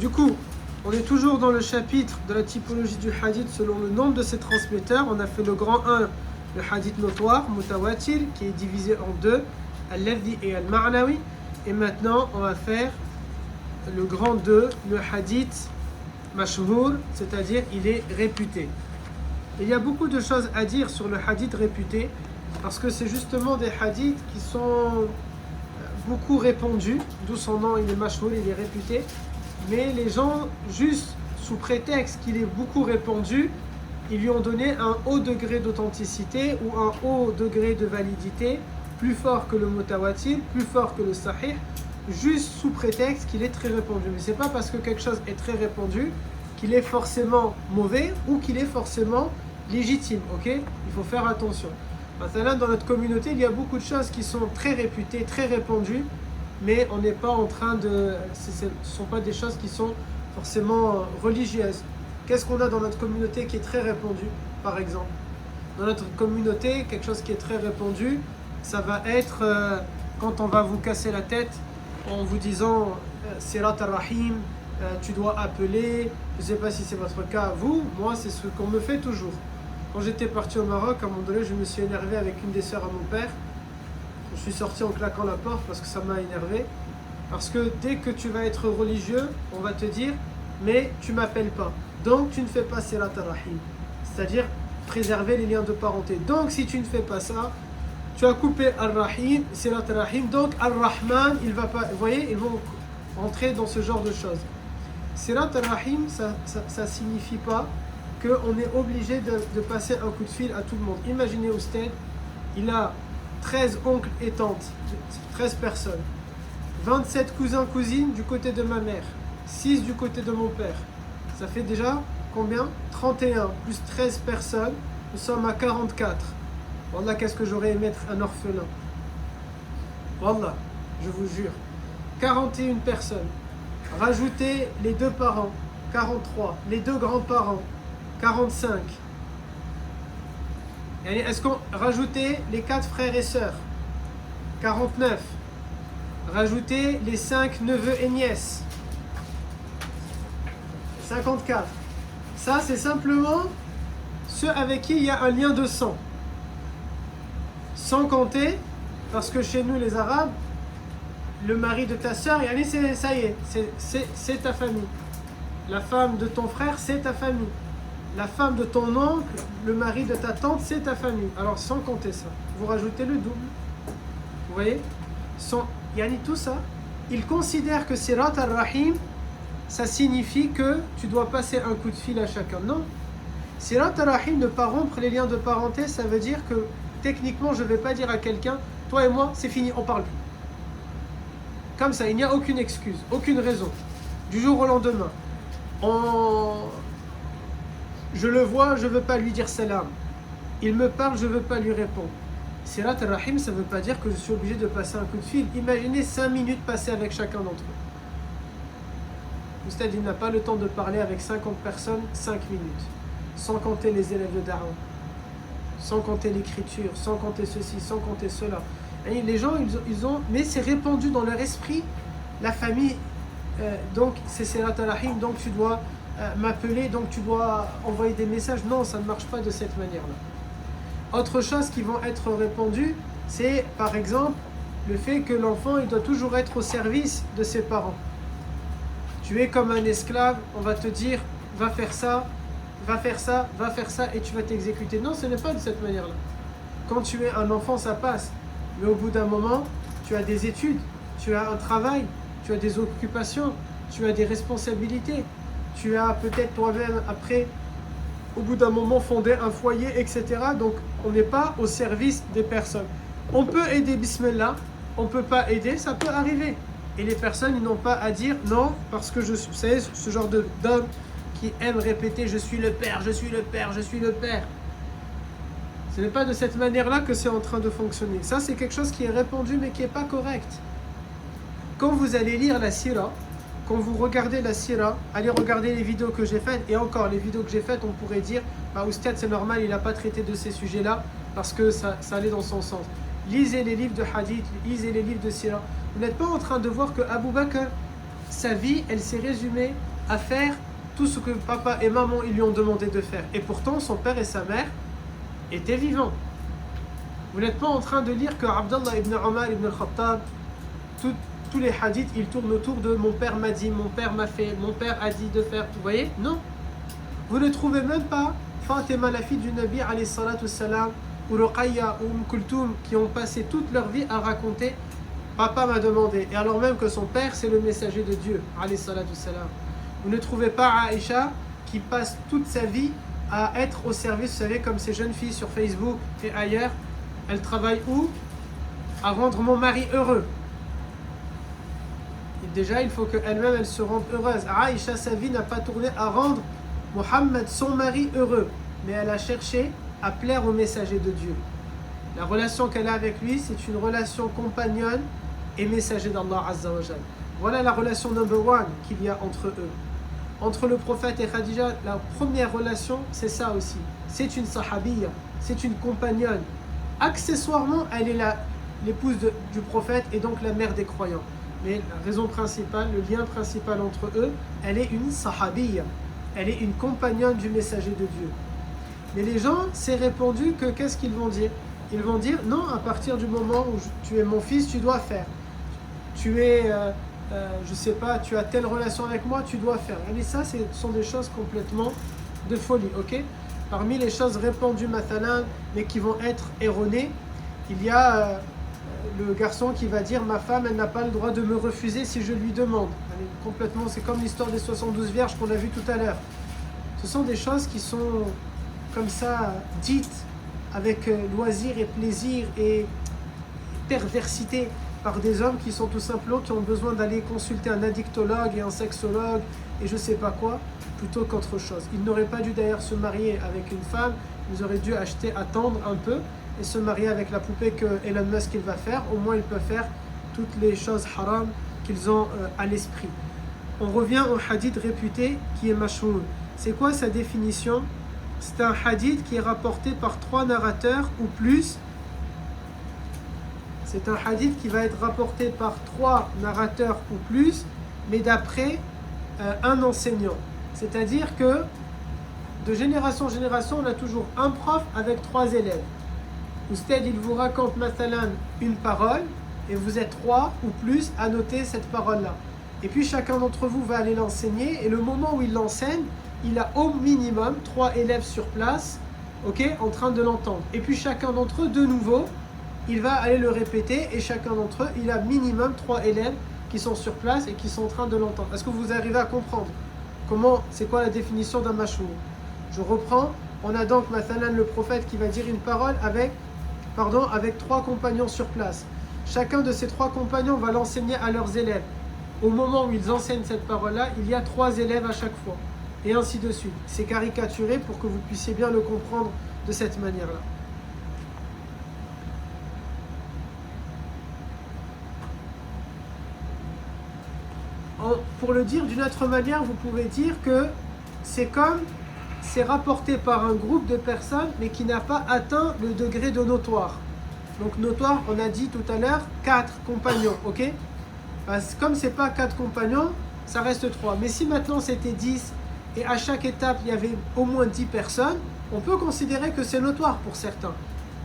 Du coup, on est toujours dans le chapitre de la typologie du hadith selon le nombre de ses transmetteurs. On a fait le grand 1, le hadith notoire, mutawatir, qui est divisé en deux, al-lafzi et al-ma'nawi. Et maintenant, on va faire le grand 2, le hadith mashhur, c'est-à-dire il est réputé. Il y a beaucoup de choses à dire sur le hadith réputé, parce que c'est justement des hadiths qui sont beaucoup répandus, d'où son nom, il est mashhur, il est réputé. Mais les gens, juste sous prétexte qu'il est beaucoup répandu, ils lui ont donné un haut degré d'authenticité ou un haut degré de validité, plus fort que le mutawatir, plus fort que le sahih, juste sous prétexte qu'il est très répandu. Mais c'est pas parce que quelque chose est très répandu qu'il est forcément mauvais ou qu'il est forcément légitime, ok? Il faut faire attention. Maintenant, dans notre communauté, il y a beaucoup de choses qui sont très réputées, très répandues, mais on n'est pas en train de... Ce ne sont pas des choses qui sont forcément religieuses. Qu'est-ce qu'on a dans notre communauté qui est très répandu, par exemple? Dans notre communauté, quelque chose qui est très répandu, ça va être quand on va vous casser la tête en vous disant Sirat al-Rahim, tu dois appeler, je ne sais pas si c'est votre cas, vous, moi c'est ce qu'on me fait toujours. Quand j'étais parti au Maroc, à un moment donné, je me suis énervé avec une des sœurs à mon père. Je suis sorti en claquant la porte parce que ça m'a énervé. Parce que dès que tu vas être religieux, on va te dire mais tu m'appelles pas. Donc tu ne fais pas Sirat al-Rahim. C'est-à-dire préserver les liens de parenté. Donc si tu ne fais pas ça, tu as coupé al-Rahim, Sirat al-Rahim. Donc al-Rahman, il va pas. Vous voyez, ils vont entrer dans ce genre de choses. Sirat al-Rahim, ça signifie pas qu'on est obligé de passer un coup de fil à tout le monde. Imaginez Oustad, il a 13 oncles et tantes, 13 personnes, 27 cousins, cousines du côté de ma mère, 6 du côté de mon père. Ça fait déjà combien? 31 plus 13 personnes, nous sommes à 44. Wallah, qu'est-ce que j'aurais aimé être un orphelin. Wallah, je vous jure. 41 personnes. Rajoutez les 2 parents, 43. Les 2 grands-parents, 45. Est-ce qu'on rajoutait les 4 frères et sœurs? 49. Rajoutez les 5 neveux et nièces. 54. Ça, c'est simplement ceux avec qui il y a un lien de sang. Sans compter, parce que chez nous les Arabes, le mari de ta sœur, ça y est, c'est ta famille. La femme de ton frère, c'est ta famille. La femme de ton oncle, le mari de ta tante, c'est ta famille. Alors sans compter ça, vous rajoutez le double. Vous voyez? Tout ça, ils considèrent que Sirat al-Rahim, ça signifie que tu dois passer un coup de fil à chacun. Non. Sirat al-Rahim, ne pas rompre les liens de parenté, ça veut dire que techniquement, je ne vais pas dire à quelqu'un, toi et moi, c'est fini, on parle plus. Comme ça, il n'y a aucune excuse, aucune raison. Du jour au lendemain, je le vois, je ne veux pas lui dire salam. Il me parle, je ne veux pas lui répondre. Sirat al-Rahim, ça ne veut pas dire que je suis obligé de passer un coup de fil. Imaginez 5 minutes passées avec chacun d'entre eux. Oustad, il n'a pas le temps de parler avec 50 personnes 5 minutes. Sans compter les élèves de Da'wa. Sans compter l'écriture, sans compter ceci, sans compter cela. Et les gens, ils ont... Mais c'est répandu dans leur esprit. La famille, donc c'est Sirat al-Rahim, donc tu dois... m'appeler, donc tu dois envoyer des messages. Non, ça ne marche pas de cette manière-là. Autre chose qui vont être répandues, c'est par exemple le fait que l'enfant, il doit toujours être au service de ses parents. Tu es comme un esclave, on va te dire, va faire ça, va faire ça, va faire ça, et tu vas t'exécuter. Non, ce n'est pas de cette manière-là. Quand tu es un enfant, ça passe. Mais au bout d'un moment, tu as des études, tu as un travail, tu as des occupations, tu as des responsabilités. Tu as peut-être toi-même, après, au bout d'un moment, fondé un foyer, etc. Donc, on n'est pas au service des personnes. On peut aider, bismillah, on ne peut pas aider, ça peut arriver. Et les personnes, ils n'ont pas à dire non, parce que je suis, vous savez, ce genre d'homme qui aime répéter « je suis le père, je suis le père, je suis le père ». Ce n'est pas de cette manière-là que c'est en train de fonctionner. Ça, c'est quelque chose qui est répandu, mais qui n'est pas correct. Quand vous allez lire la sira, quand vous regardez la sira, allez regarder les vidéos que j'ai faites, et encore les vidéos que j'ai faites, on pourrait dire bah Oustad, c'est normal, il n'a pas traité de ces sujets-là parce que ça allait dans son sens. Lisez les livres de hadith, lisez les livres de sira. Vous n'êtes pas en train de voir que Abu Bakr, sa vie, elle s'est résumée à faire tout ce que papa et maman ils lui ont demandé de faire. Et pourtant, son père et sa mère étaient vivants. Vous n'êtes pas en train de lire que Abdallah ibn Omar ibn al-Khattab, tous les hadiths, ils tournent autour de mon père m'a dit, mon père m'a fait, mon père a dit de faire. Vous voyez? Non. Vous ne trouvez même pas Fatima, la fille du Nabi, alayhi salatu salam, ou Ruqayya ou Kulthum, qui ont passé toute leur vie à raconter papa m'a demandé. Et alors même que son père, c'est le messager de Dieu, alayhi salatu salam. Vous ne trouvez pas Aïcha qui passe toute sa vie à être au service, vous savez, comme ces jeunes filles sur Facebook et ailleurs. Elle travaille où? À rendre mon mari heureux. Et déjà, il faut qu'elle-même, elle se rende heureuse. Aïcha, sa vie n'a pas tourné à rendre Mohammed, son mari, heureux. Mais elle a cherché à plaire au messager de Dieu. La relation qu'elle a avec lui, c'est une relation compagnonne et messager d'Allah Azza wa Jal. Voilà la relation number one qu'il y a entre eux. Entre le prophète et Khadija, la première relation, c'est ça aussi. C'est une sahabiya, c'est une compagnonne. Accessoirement, elle est l'épouse du prophète et donc la mère des croyants. Mais la raison principale, le lien principal entre eux, elle est une sahabiya. Elle est une compagnonne du messager de Dieu. Mais les gens, c'est répondu que qu'est-ce qu'ils vont dire? Ils vont dire, non, à partir du moment où tu es mon fils, tu dois faire. Tu es, je sais pas, tu as telle relation avec moi, tu dois faire. Et ça, ce sont des choses complètement de folie, ok? Parmi les choses répandues, mathalan, mais qui vont être erronées, il y a le garçon qui va dire, ma femme, elle n'a pas le droit de me refuser si je lui demande. Elle est complètement, c'est comme l'histoire des 72 vierges qu'on a vu tout à l'heure. Ce sont des choses qui sont comme ça, dites avec loisir et plaisir et perversité par des hommes qui sont tout simplement, qui ont besoin d'aller consulter un addictologue et un sexologue et je sais pas quoi, plutôt qu'autre chose. Ils n'auraient pas dû d'ailleurs se marier avec une femme, ils auraient dû attendre un peu et se marier avec la poupée que Elon Musk il va faire. Au moins ils peuvent faire toutes les choses haram qu'ils ont à l'esprit. On revient au hadith réputé qui est mashhour. C'est quoi sa définition? C'est un hadith qui est rapporté par 3 narrateurs ou plus. C'est un hadith qui va être rapporté par 3 narrateurs ou plus, mais d'après un enseignant. C'est-à-dire que de génération en génération, on a toujours un prof avec 3 élèves. Oustad, il vous raconte mathalan une parole et vous êtes 3 ou plus à noter cette parole-là. Et puis chacun d'entre vous va aller l'enseigner et le moment où il l'enseigne, il a au minimum 3 élèves sur place, ok, en train de l'entendre. Et puis chacun d'entre eux, de nouveau, il va aller le répéter et chacun d'entre eux, il a minimum 3 élèves qui sont sur place et qui sont en train de l'entendre. Est-ce que vous arrivez à comprendre c'est quoi la définition d'un mashhour? Je reprends. On a donc mathalan le prophète qui va dire une parole avec 3 compagnons sur place. Chacun de ces 3 compagnons va l'enseigner à leurs élèves. Au moment où ils enseignent cette parole-là, il y a 3 élèves à chaque fois. Et ainsi de suite. C'est caricaturé pour que vous puissiez bien le comprendre de cette manière-là. Pour le dire d'une autre manière, vous pouvez dire que c'est rapporté par un groupe de personnes, mais qui n'a pas atteint le degré de notoire. Donc notoire, on a dit tout à l'heure, 4 compagnons, ok? Comme c'est pas 4 compagnons, ça reste 3. Mais si maintenant c'était 10, et à chaque étape il y avait au moins 10 personnes, on peut considérer que c'est notoire pour certains,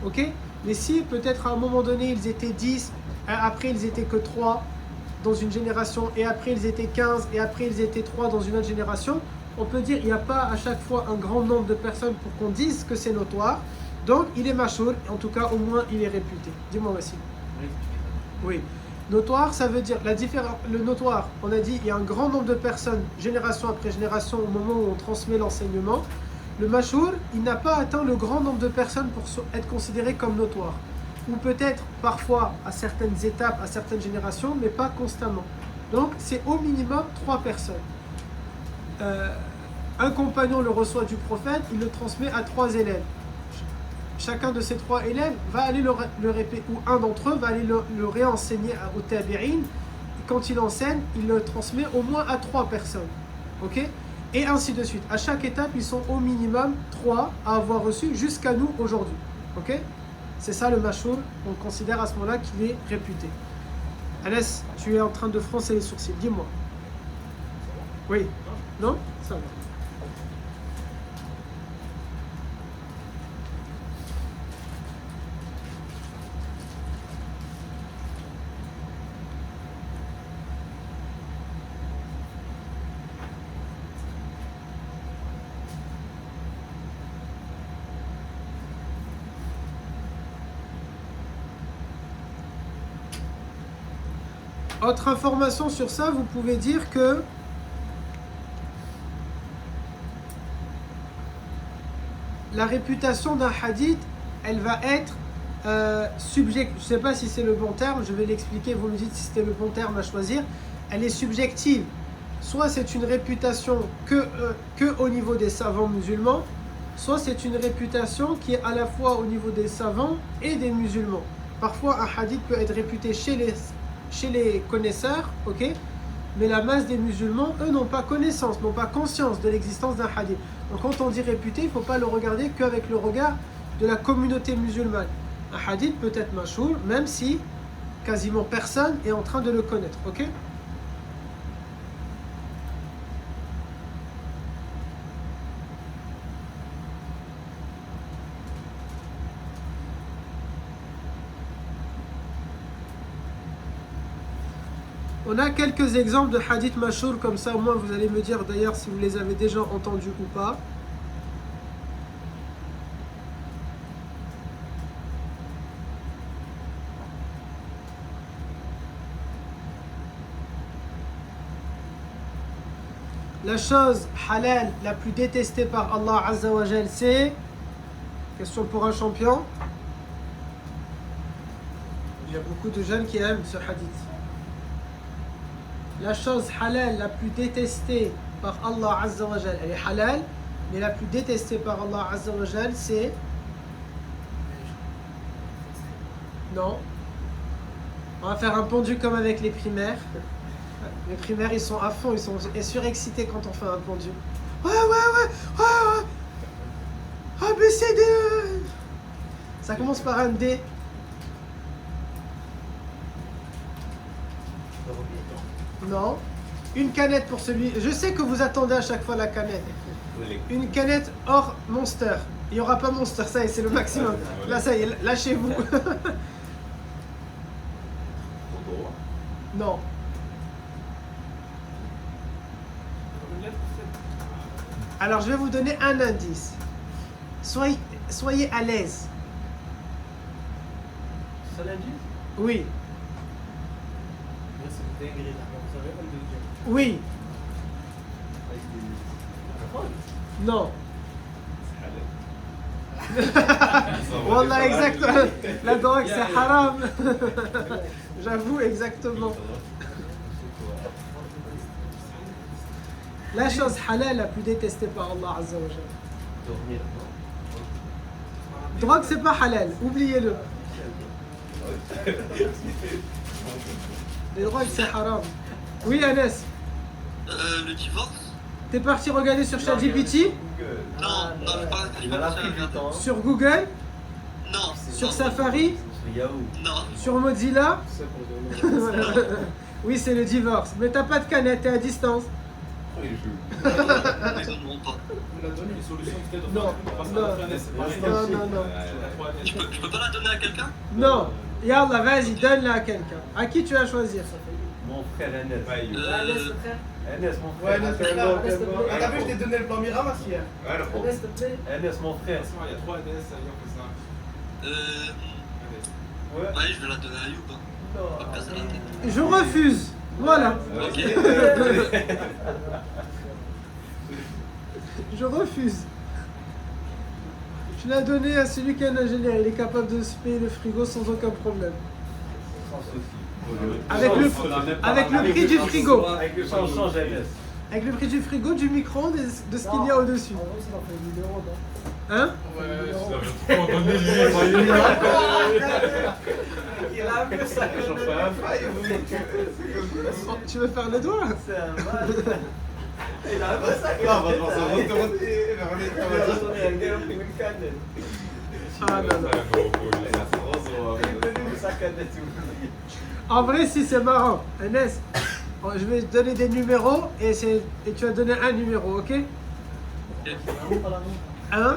ok? Mais si peut-être à un moment donné ils étaient 10, après ils étaient que 3 dans une génération, et après ils étaient 15, et après ils étaient 3 dans une autre génération, on peut dire qu'il n'y a pas à chaque fois un grand nombre de personnes pour qu'on dise que c'est notoire. Donc il est mashhour, en tout cas au moins il est réputé. Dis-moi aussi. Oui. Notoire, ça veut dire le notoire, on a dit il y a un grand nombre de personnes, génération après génération, au moment où on transmet l'enseignement. Le mashhour, il n'a pas atteint le grand nombre de personnes pour être considéré comme notoire. Ou peut-être parfois à certaines étapes, à certaines générations, mais pas constamment. Donc c'est au minimum 3 personnes. Un compagnon le reçoit du prophète, il le transmet à 3 élèves. Chacun de ces 3 élèves va aller le répéter, ou un d'entre eux va aller le réenseigner au tabi'in. Quand il enseigne, il le transmet au moins à 3 personnes. Ok? Et ainsi de suite. À chaque étape, ils sont au minimum 3 à avoir reçu jusqu'à nous aujourd'hui. Ok? C'est ça le mashhour. On considère à ce moment-là qu'il est réputé. Anas, tu es en train de froncer les sourcils. Dis-moi. Oui. Non? Ça va. Autre information sur ça, vous pouvez dire que la réputation d'un hadith, elle va être subjective. Je ne sais pas si c'est le bon terme, je vais l'expliquer, vous me dites si c'était le bon terme à choisir. Elle est subjective. Soit c'est une réputation que au niveau des savants musulmans, soit c'est une réputation qui est à la fois au niveau des savants et des musulmans. Parfois, un hadith peut être réputé chez les connaisseurs, ok, mais la masse des musulmans, eux, n'ont pas connaissance, n'ont pas conscience de l'existence d'un hadith. Donc quand on dit réputé, il ne faut pas le regarder qu'avec le regard de la communauté musulmane. Un hadith peut être mashour, même si quasiment personne est en train de le connaître, ok. On a quelques exemples de hadith mashour comme ça, au moins vous allez me dire d'ailleurs si vous les avez déjà entendus ou pas. La chose halal la plus détestée par Allah Azza wa Jal, c'est... Question pour un champion. Il y a beaucoup de jeunes qui aiment ce hadith. La chose halal la plus détestée par Allah Azza wa Jal, elle est halal, mais la plus détestée par Allah Azza wa Jal, c'est... Non. On va faire un pendu comme avec les primaires. Les primaires, ils sont à fond, ils sont surexcités quand on fait un pendu. Ouais. A, B, C, D, E. Ça commence par un D. Non. Une canette pour celui... Je sais que vous attendez à chaque fois la canette. Une canette hors Monster. Il n'y aura pas Monster, ça y est, c'est le maximum. Là, ça y est, lâchez-vous. Non. Alors, je vais vous donner un indice. Soyez à l'aise. C'est l'indice? Oui. C'est une dinguerie là. Vous savez, on le dit. Oui. Non. Wallah, exactement. La drogue, c'est haram. J'avoue, exactement. La chose halal la plus détestée par Allah Azza wa Jalla. Dormir. Drogue, c'est pas halal, oubliez-le. Les drogues, c'est haram. Oui, Anas. Le divorce? T'es parti regarder sur ChatGPT? Non, je Il a pris du temps. Sur Google? Non. Sur Safari? Sur Yahoo. Non. Sur Mozilla? Oui, c'est le divorce. Mais t'as pas de canette, t'es à distance. Ils donneront pas. Non. Je peux pas la donner à quelqu'un? Non. Yallah, vas-y, donne-la à quelqu'un. À qui tu vas choisir? Mon frère Enes. Enes, mon Ouais, frère. Enes, t'as vu, je t'ai donné le plan Miramas hier. Enes, mon frère. Il y a 3 ADS ailleurs que ça. Ouais. Ouais, je vais la donner à Youb. Pas me casser la tête. Je refuse. Voilà. Ok. Je refuse. Je l'ai donné à celui qui est un ingénieur. Il est capable de se payer le frigo sans aucun problème. Sans souci. Avec le prix du frigo. Avec le change Enes. Avec le prix du frigo, du micro-ondes et de ce qu'il y a au-dessus. Hein? Il a un peu ça. Tu veux faire le doigt? C'est un mal. Il a un peu ça. Ah non, non. En vrai, si c'est marrant. Anas, Je vais te donner des numéros et tu vas donner un numéro, ok? 1,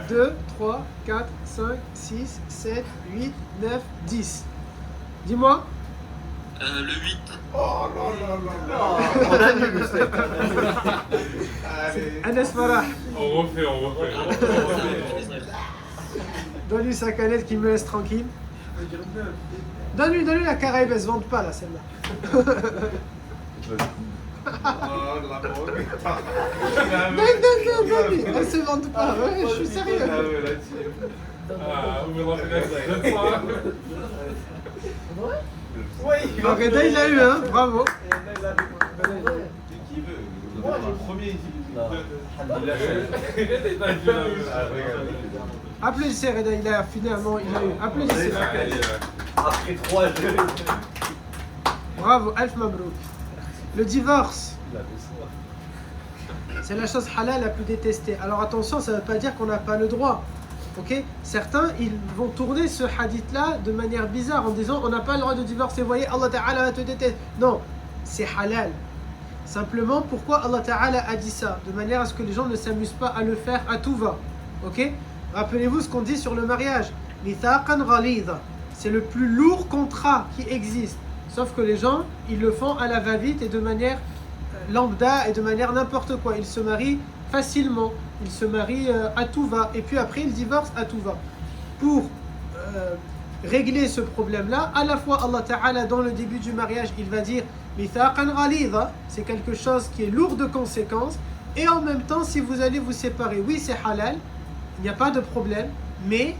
2, 3, 4, 5, 6, 7, 8, 9, 10. Dis-moi. Le 8. Oh non, non, non. On annule, c'est. Allez. Anas Farah. On refait. Donne-lui sa canette qui me laisse tranquille. Donne-lui la Caraïbe, elle se vante pas là, celle-là. Oh, la bonne. Donne-lui, elle se vante pas, ouais, je suis sérieux. Ah, on verra peut-être cette fois. Oui, Reda, il l'a eu, hein, bravo. Qui veut? Le premier, Applaudissez Reda, il a finalement, il a eu. Applaudissez. Après 3 jeux. Bravo, Alf Mabrouk. Le divorce, c'est la chose halal la plus détestée. Alors attention, ça ne veut pas dire qu'on n'a pas le droit. Ok? Certains, ils vont tourner ce hadith-là de manière bizarre en disant on n'a pas le droit de divorcer. Vous voyez, Allah Ta'ala va te détester. Non, c'est halal. Simplement, pourquoi Allah Ta'ala a dit ça? De manière à ce que les gens ne s'amusent pas à le faire à tout va. Ok? Rappelez-vous ce qu'on dit sur le mariage. Mithaqan ghalidha. C'est le plus lourd contrat qui existe. Sauf que les gens, ils le font à la va-vite et de manière lambda et de manière n'importe quoi. Ils se marient facilement. Ils se marient à tout va. Et puis après, ils divorcent à tout va. Pour régler ce problème-là, à la fois Allah Ta'ala, dans le début du mariage, il va dire Mithaqan ghalidha, c'est quelque chose qui est lourd de conséquences. Et en même temps, si vous allez vous séparer, oui, c'est halal, il n'y a pas de problème, mais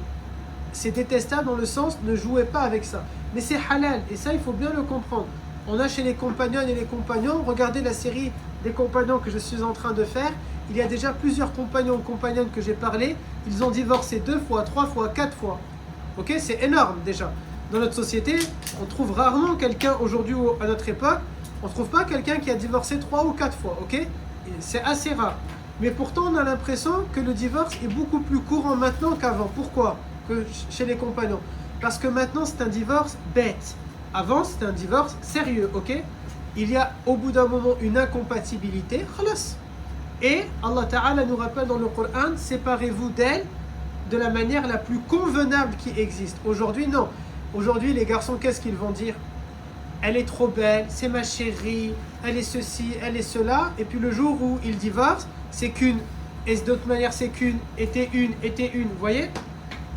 c'est détestable dans le sens ne jouez pas avec ça. Mais c'est halal, et ça, il faut bien le comprendre. On a chez les compagnons et les compagnons, regardez la série des compagnons que je suis en train de faire, il y a déjà plusieurs compagnons ou compagnonnes que j'ai parlé, ils ont divorcé 2 fois, 3 fois, 4 fois. Ok, c'est énorme déjà. Dans notre société, on trouve rarement quelqu'un aujourd'hui ou à notre époque, on ne trouve pas quelqu'un qui a divorcé 3 ou 4 fois, ok? C'est assez rare. Mais pourtant, on a l'impression que le divorce est beaucoup plus courant maintenant qu'avant. Pourquoi? Que chez les compagnons. Parce que maintenant, c'est un divorce bête. Avant, c'était un divorce sérieux, ok? Il y a au bout d'un moment une incompatibilité, khalas. Et Allah Ta'ala nous rappelle dans le Coran, séparez-vous d'elle de la manière la plus convenable qui existe. Aujourd'hui, non. Aujourd'hui, les garçons, qu'est-ce qu'ils vont dire? Elle est trop belle, c'est ma chérie, elle est ceci, elle est cela. Et puis le jour où ils divorcent, c'est qu'une. Et d'autre manière, c'est qu'une, était une. Vous voyez?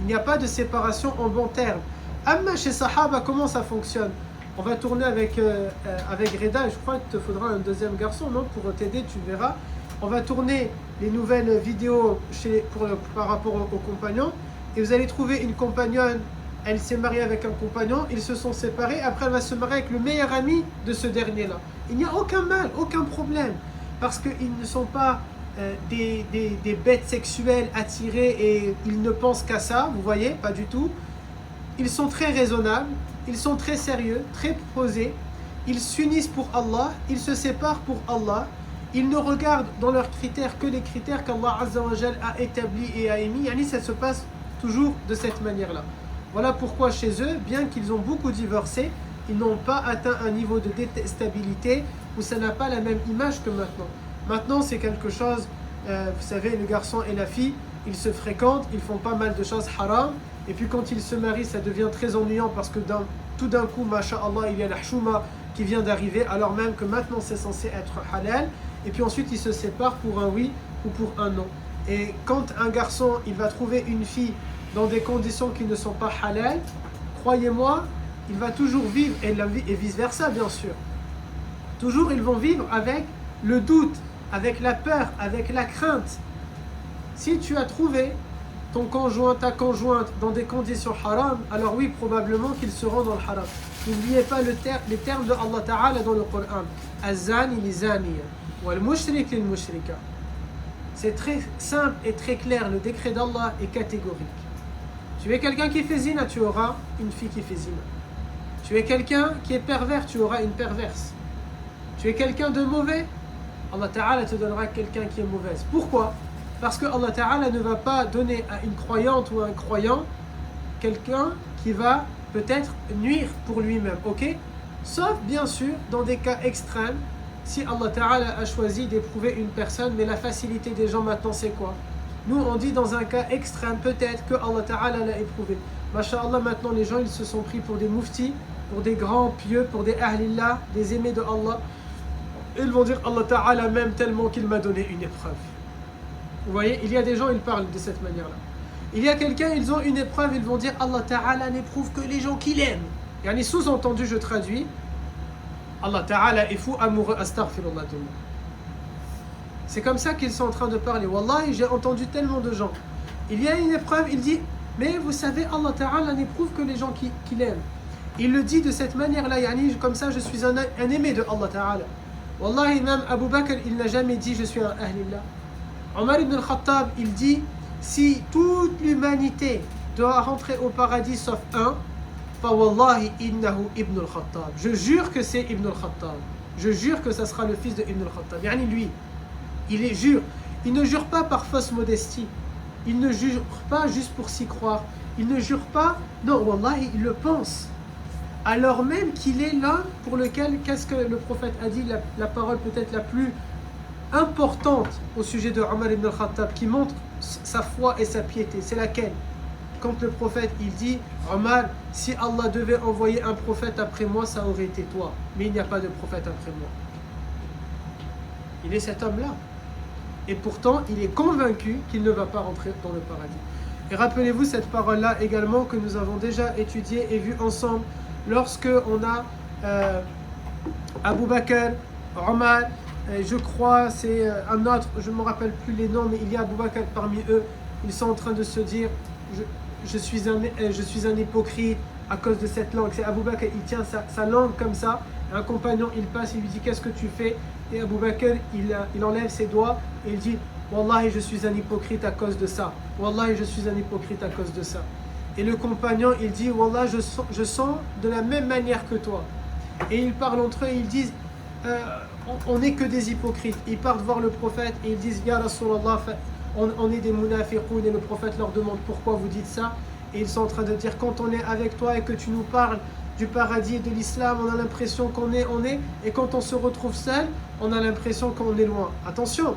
Il n'y a pas de séparation en bons termes. Amma chez Sahaba, comment ça fonctionne? On va tourner avec Reda, je crois qu'il te faudra un deuxième garçon, non? Pour t'aider, tu verras. On va tourner les nouvelles vidéos par rapport aux compagnons. Et vous allez trouver une compagnonne, elle s'est mariée avec un compagnon, ils se sont séparés, après elle va se marier avec le meilleur ami de ce dernier-là. Il n'y a aucun mal, aucun problème. Parce qu'ils ne sont pas des bêtes sexuelles attirées et ils ne pensent qu'à ça, vous voyez, pas du tout. Ils sont très raisonnables, ils sont très sérieux, très posés. Ils s'unissent pour Allah, ils se séparent pour Allah. Ils ne regardent dans leurs critères que les critères qu'Allah Azza wa Jal a établis et a émis. Yani ça se passe toujours de cette manière-là. Voilà pourquoi chez eux, bien qu'ils ont beaucoup divorcé, ils n'ont pas atteint un niveau de détestabilité où ça n'a pas la même image que maintenant. Maintenant, c'est quelque chose, vous savez, le garçon et la fille, ils se fréquentent, ils font pas mal de choses haram. Et puis quand ils se marient, ça devient très ennuyant parce que tout d'un coup, masha'Allah, il y a la chouma qui vient d'arriver, alors même que maintenant c'est censé être halal. Et puis ensuite, ils se séparent pour un oui ou pour un non. Et quand un garçon, il va trouver une fille dans des conditions qui ne sont pas halal, croyez-moi, il va toujours vivre, et vice-versa bien sûr. Toujours, ils vont vivre avec le doute, avec la peur, avec la crainte. Si tu as trouvé ton conjoint, ta conjointe dans des conditions haram, alors oui, probablement qu'ils seront dans le haram. N'oubliez pas les termes de Allah Ta'ala dans le Coran. Az-zani li zaniya, wal mushrik lil mushrika. C'est très simple et très clair, le décret d'Allah est catégorique. Tu es quelqu'un qui fait zina, tu auras une fille qui fait zina. Tu es quelqu'un qui est pervers, tu auras une perverse. Tu es quelqu'un de mauvais, Allah Ta'ala te donnera quelqu'un qui est mauvaise. Pourquoi? Parce que Allah Ta'ala ne va pas donner à une croyante ou à un croyant quelqu'un qui va peut-être nuire pour lui-même, ok? Sauf bien sûr dans des cas extrêmes, si Allah Ta'ala a choisi d'éprouver une personne, mais la facilité des gens maintenant c'est quoi? Nous on dit dans un cas extrême peut-être que Allah Ta'ala l'a éprouvé. Masha'Allah, maintenant les gens ils se sont pris pour des muftis, pour des grands pieux, pour des ahlillah, des aimés de Allah. Ils vont dire Allah Ta'ala m'aime tellement qu'il m'a donné une épreuve. Vous voyez, il y a des gens, ils parlent de cette manière-là. Il y a quelqu'un, ils ont une épreuve, ils vont dire Allah Ta'ala n'éprouve que les gens qu'il aime. Yani sous-entendu, je traduis, Allah Ta'ala est fou, amoureux, astaghfirullah de moi. C'est comme ça qu'ils sont en train de parler. Wallahi, j'ai entendu tellement de gens. Il y a une épreuve, il dit, mais vous savez, Allah Ta'ala n'éprouve que les gens qu'il aime. Il le dit de cette manière-là, yani, comme ça, je suis un aimé de Allah Ta'ala. Wallahi, même Abu Bakr, il n'a jamais dit je suis un ahlillah. Omar ibn al-Khattab, il dit, si toute l'humanité doit rentrer au paradis sauf un, fa wallahi innahu ibn al-Khattab. Je jure que c'est Ibn al-Khattab. Je jure que ça sera le fils de Ibn al-Khattab. Yani lui, il jure. Il ne jure pas par fausse modestie. Il ne jure pas juste pour s'y croire. Il ne jure pas, non, wallahi, il le pense. Alors même qu'il est l'homme pour lequel, qu'est-ce que le prophète a dit, la parole peut-être la plus importante au sujet de Omar ibn al-Khattab, qui montre sa foi et sa piété, c'est laquelle? Quand le prophète il dit, Omar, si Allah devait envoyer un prophète après moi, ça aurait été toi, mais il n'y a pas de prophète après moi. Il est cet homme-là. Et pourtant, il est convaincu qu'il ne va pas rentrer dans le paradis. Et rappelez-vous cette parole-là également que nous avons déjà étudiée et vue ensemble lorsque on a Abu Bakr, Omar, je crois c'est un autre, je ne me rappelle plus les noms, mais il y a Abu Bakr parmi eux, ils sont en train de se dire je suis un hypocrite à cause de cette langue. C'est Abu Bakr, il tient sa langue comme ça, un compagnon il passe, il lui dit qu'est-ce que tu fais? Et Abu Bakr il enlève ses doigts et il dit Wallahi je suis un hypocrite à cause de ça. Wallahi je suis un hypocrite à cause de ça. Et le compagnon il dit Wallah je sens de la même manière que toi. Et ils parlent entre eux et ils disent on n'est que des hypocrites. Ils partent voir le prophète et ils disent Ya Rasulallah, on est des munafiqoun. Et le prophète leur demande pourquoi vous dites ça. Et ils sont en train de dire quand on est avec toi et que tu nous parles du paradis et de l'islam, on a l'impression qu'on est, et quand on se retrouve seul, on a l'impression qu'on est loin. Attention,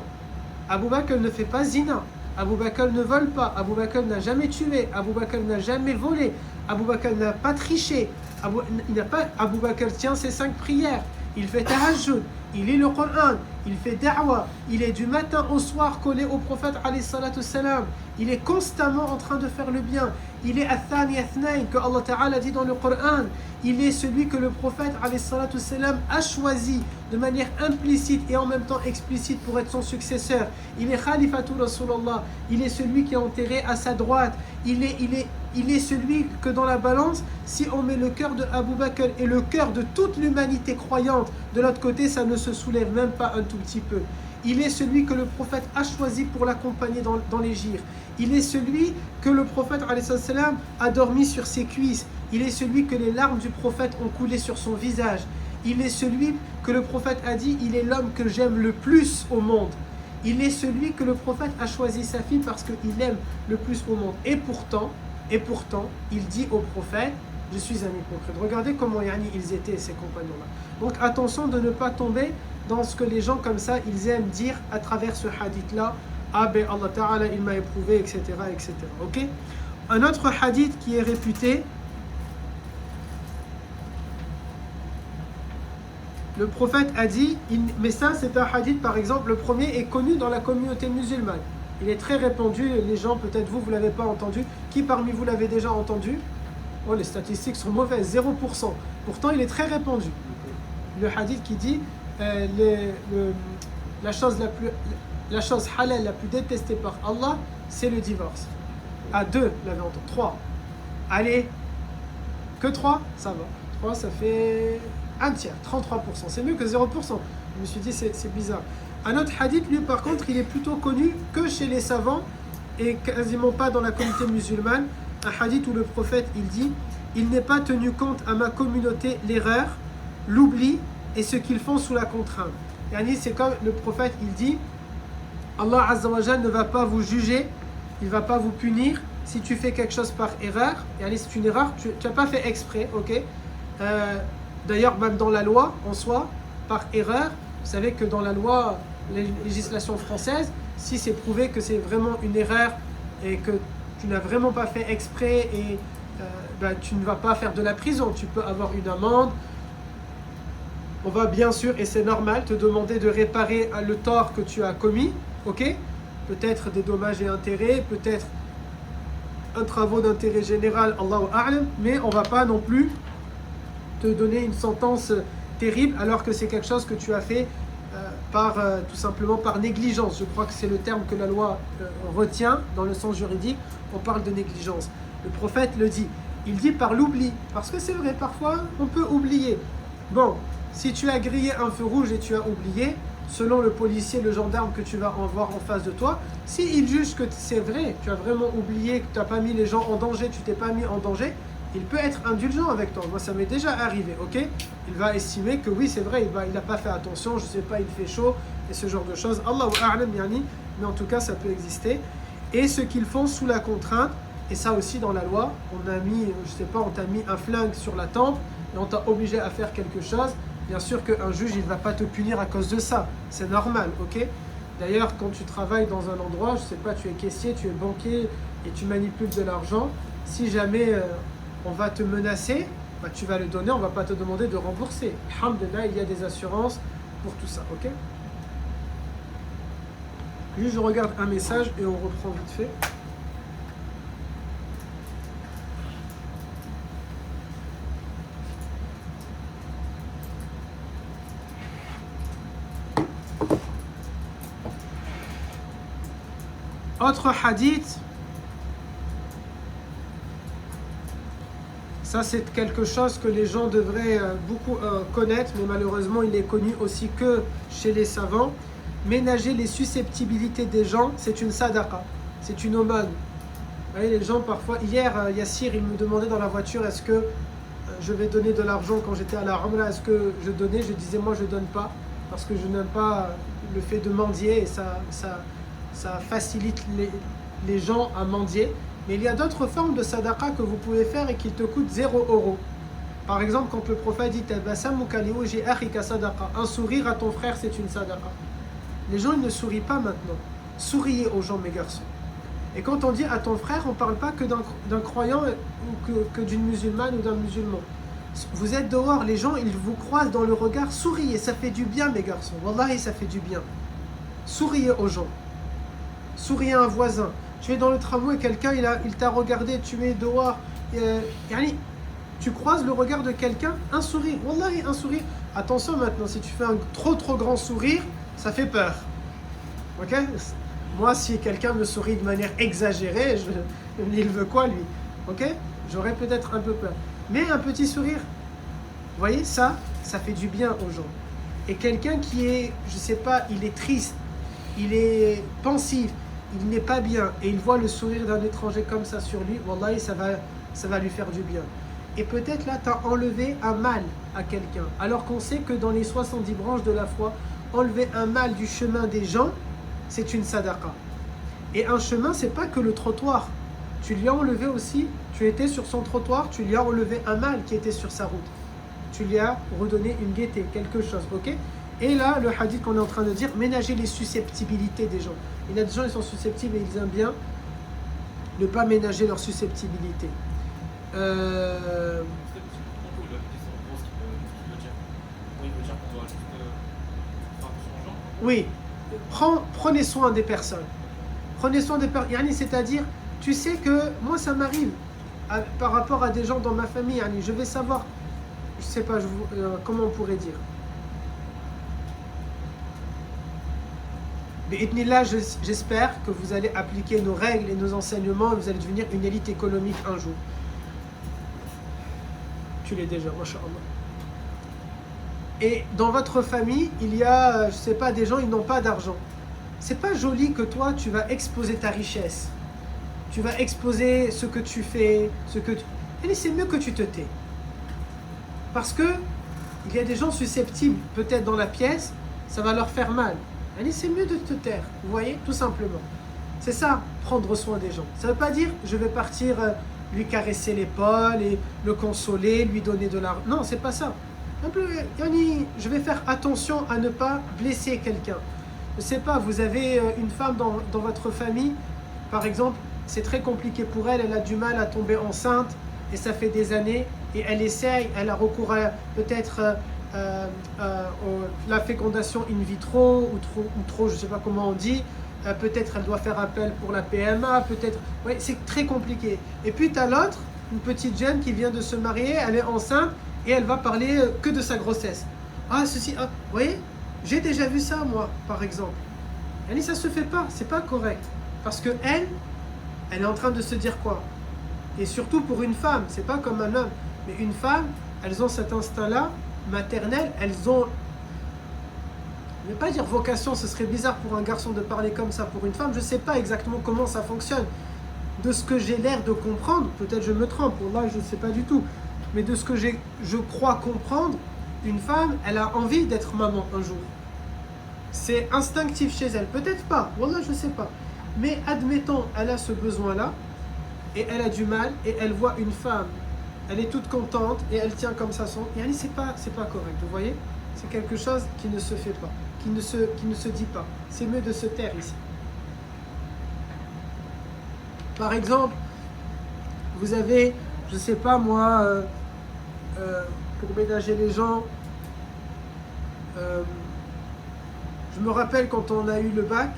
Abu Bakr ne fait pas zina, Abu Bakr ne vole pas, Abu Bakr n'a jamais tué, Abu Bakr n'a jamais volé, Abu Bakr n'a pas triché, Abu Bakr tient ses 5 prières, il fait tahajjud, il lit le Coran, il fait da'wa, il est du matin au soir collé au prophète alayhi salatu salam, il est constamment en train de faire le bien, il est Athani Athnain que Allah Ta'ala dit dans le Coran, il est celui que le prophète alayhi salatu salam a choisi de manière implicite et en même temps explicite pour être son successeur. Il est Khalifatul Rasulallah, il est celui qui est enterré à sa droite, il est celui que dans la balance, si on met le cœur de Abu Bakr et le cœur de toute l'humanité croyante de l'autre côté, ça ne se soulève même pas un tout petit peu. Il est celui que le prophète a choisi pour l'accompagner dans les gires. Il est celui que le prophète a dormi sur ses cuisses. Il est celui que les larmes du prophète ont coulé sur son visage. Il est celui que le prophète a dit, il est l'homme que j'aime le plus au monde. Il est celui que le prophète a choisi sa fille parce qu'il aime le plus au monde. Et pourtant, il dit au prophète, je suis un hypocrite. Regardez comment ils étaient, ces compagnons-là. Donc attention de ne pas tomber dans ce que les gens comme ça, ils aiment dire à travers ce hadith-là. Ah ben Allah Ta'ala, il m'a éprouvé, etc., etc. Ok? Un autre hadith qui est réputé, le prophète a dit, mais ça c'est un hadith par exemple, le premier est connu dans la communauté musulmane. Il est très répandu, les gens, peut-être vous ne l'avez pas entendu. Qui parmi vous l'avez déjà entendu? Oh, les statistiques sont mauvaises, 0%. Pourtant, il est très répandu. Le hadith qui dit la chose halal la plus détestée par Allah, c'est le divorce. À 2, l'avez entendu. 3. Allez, que 3, ça va. 3, ça fait un tiers, 33%. C'est mieux que 0%. Je me suis dit, c'est bizarre. Un autre hadith, lui, par contre, il est plutôt connu que chez les savants et quasiment pas dans la communauté musulmane. Un hadith où le prophète, il dit « Il n'est pas tenu compte à ma communauté l'erreur, l'oubli et ce qu'ils font sous la contrainte. » Yani, c'est comme le prophète, il dit « Allah Azza wa Jal ne va pas vous juger, il ne va pas vous punir si tu fais quelque chose par erreur. » Yani, c'est une erreur, tu n'as pas fait exprès, ok? D'ailleurs, même dans la loi, en soi, par erreur, vous savez que dans la loi, la législation française, si c'est prouvé que c'est vraiment une erreur et que tu n'as vraiment pas fait exprès et tu ne vas pas faire de la prison, tu peux avoir une amende. On va bien sûr, et c'est normal, te demander de réparer le tort que tu as commis, ok? Peut-être des dommages et intérêts, peut-être un travaux d'intérêt général, Allahu A'lam, mais on ne va pas non plus te donner une sentence terrible alors que c'est quelque chose que tu as fait tout simplement par négligence. Je crois que c'est le terme que la loi retient dans le sens juridique, on parle de négligence. Le prophète le dit, il dit par l'oubli, parce que c'est vrai, parfois on peut oublier. Bon, si tu as grillé un feu rouge et tu as oublié, selon le policier, le gendarme que tu vas en voir en face de toi, s'il juge que c'est vrai, tu as vraiment oublié, que tu n'as pas mis les gens en danger, tu t'es pas mis en danger, il peut être indulgent avec toi. Moi, ça m'est déjà arrivé, ok? Il va estimer que oui, c'est vrai, il n'a pas fait attention, je sais pas, il fait chaud, et ce genre de choses. Allahu a'lam yani, mais en tout cas, ça peut exister. Et ce qu'ils font sous la contrainte, et ça aussi dans la loi, on a mis, je sais pas, on t'a mis un flingue sur la tempe, et on t'a obligé à faire quelque chose. Bien sûr qu'un juge, il ne va pas te punir à cause de ça. C'est normal, ok? D'ailleurs, quand tu travailles dans un endroit, je sais pas, tu es caissier, tu es banquier et tu manipules de l'argent, si jamais on va te menacer, tu vas le donner, on ne va pas te demander de rembourser. Alhamdulillah, il y a des assurances pour tout ça, ok? Juste, je regarde un message et on reprend vite fait. Autre hadith, ça c'est quelque chose que les gens devraient beaucoup connaître, mais malheureusement il est connu aussi que chez les savants. Ménager les susceptibilités des gens, c'est une sadaqa, c'est une aumône. Vous voyez, les gens parfois, hier Yassir il me demandait dans la voiture, est-ce que je vais donner de l'argent quand j'étais à la Umrah, est-ce que je donnais? Je disais moi je donne pas, parce que je n'aime pas le fait de mendier et ça facilite les gens à mendier. Mais il y a d'autres formes de sadaqa que vous pouvez faire et qui te coûtent 0 €. Par exemple, quand le prophète dit un sourire à ton frère, c'est une sadaqa. Les gens ils ne sourient pas maintenant. Souriez aux gens, mes garçons. Et quand on dit à ton frère, on ne parle pas que d'un croyant ou que d'une musulmane ou d'un musulman. Vous êtes dehors, les gens ils vous croisent dans le regard, souriez, ça fait du bien, mes garçons. Wallahi, ça fait du bien. Souriez aux gens. Souriez à un voisin. Tu es dans le tramway, quelqu'un il t'a regardé, tu es dehors. Tu croises le regard de quelqu'un, un sourire. Wallahi, un sourire. Attention maintenant, si tu fais un trop grand sourire, ça fait peur. Ok? Moi, si quelqu'un me sourit de manière exagérée, il veut quoi lui? Ok? J'aurais peut-être un peu peur. Mais un petit sourire, vous voyez, ça fait du bien aux gens. Et quelqu'un qui est, je sais pas, il est triste, il est pensif, il n'est pas bien, et il voit le sourire d'un étranger comme ça sur lui, wallahi, ça va lui faire du bien. Et peut-être là, tu as enlevé un mal à quelqu'un. Alors qu'on sait que dans les 70 branches de la foi, enlever un mal du chemin des gens, c'est une sadaqa. Et un chemin, c'est pas que le trottoir. Tu lui as enlevé aussi, tu étais sur son trottoir, tu lui as enlevé un mal qui était sur sa route. Tu lui as redonné une gaieté, quelque chose, ok? Et là, le hadith qu'on est en train de dire, ménager les susceptibilités des gens. Il y a des gens qui sont susceptibles et ils aiment bien ne pas ménager leurs susceptibilités. Oui, prenez soin des personnes. Prenez soin des personnes. C'est-à-dire, tu sais que moi ça m'arrive par rapport à des gens dans ma famille. Je vais savoir, je sais pas, comment on pourrait dire. Bi'idnillah, j'espère que vous allez appliquer nos règles et nos enseignements et vous allez devenir une élite économique un jour. Tu l'es déjà, masha'Allah. Et dans votre famille, il y a, je sais pas, des gens, ils n'ont pas d'argent. C'est pas joli que toi, tu vas exposer ta richesse. Tu vas exposer ce que tu fais, Et c'est mieux que tu te tais. Parce que il y a des gens susceptibles, peut-être dans la pièce, ça va leur faire mal. C'est mieux de te taire, vous voyez, tout simplement. C'est ça, prendre soin des gens. Ça ne veut pas dire, je vais partir lui caresser l'épaule et le consoler, lui donner de l'argent. Non, c'est pas ça. Je vais faire attention à ne pas blesser quelqu'un. Je ne sais pas, vous avez une femme dans votre famille, par exemple, c'est très compliqué pour elle, elle a du mal à tomber enceinte et ça fait des années et elle essaye, elle a recours à peut-être la fécondation in vitro ou trop, je ne sais pas comment on dit, peut-être elle doit faire appel pour la PMA, peut-être, ouais, c'est très compliqué. Et puis tu as l'autre, une petite jeune qui vient de se marier, elle est enceinte et elle va parler que de sa grossesse. Ah ceci, ah, vous voyez, j'ai déjà vu ça moi, par exemple. Et ça se fait pas, c'est pas correct. Parce que elle est en train de se dire quoi? Et surtout pour une femme, c'est pas comme un homme, mais une femme, elles ont cet instinct-là, maternel, elles ont, je ne vais pas dire vocation, ce serait bizarre pour un garçon de parler comme ça pour une femme, je ne sais pas exactement comment ça fonctionne. De ce que j'ai l'air de comprendre, peut-être je me trompe, là je ne sais pas du tout, mais de ce que je crois comprendre, une femme, elle a envie d'être maman un jour. C'est instinctif chez elle, peut-être pas, wallah je ne sais pas. Mais admettons, elle a ce besoin-là, et elle a du mal, et elle voit une femme, elle est toute contente, et elle tient comme ça son... c'est pas correct, vous voyez? C'est quelque chose qui ne se fait pas, qui ne se dit pas. C'est mieux de se taire ici. Par exemple, vous avez, je ne sais pas moi, pour ménager les gens, je me rappelle quand on a eu le bac,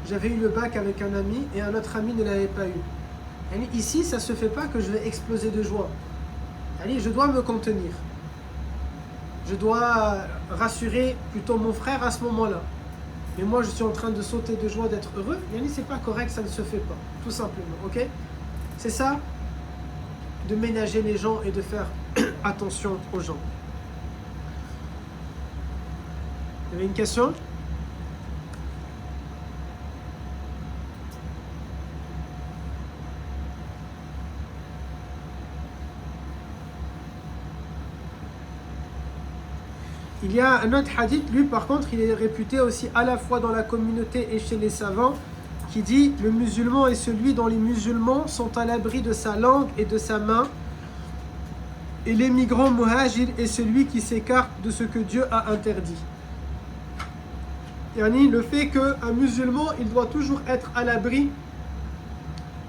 j'avais eu le bac avec un ami et un autre ami ne l'avait pas eu. Ici, ça ne se fait pas que je vais exploser de joie. Je dois me contenir. Je dois rassurer plutôt mon frère à ce moment-là. Mais moi, je suis en train de sauter de joie d'être heureux. C'est pas correct, ça ne se fait pas. Tout simplement, ok? C'est ça, de ménager les gens et de faire attention aux gens. Il y avait une question? Il y a un autre hadith, lui par contre, il est réputé aussi à la fois dans la communauté et chez les savants, qui dit « Le musulman est celui dont les musulmans sont à l'abri de sa langue et de sa main, et l'émigrant muhajir est celui qui s'écarte de ce que Dieu a interdit. » Le fait qu'un musulman, il doit toujours être à l'abri,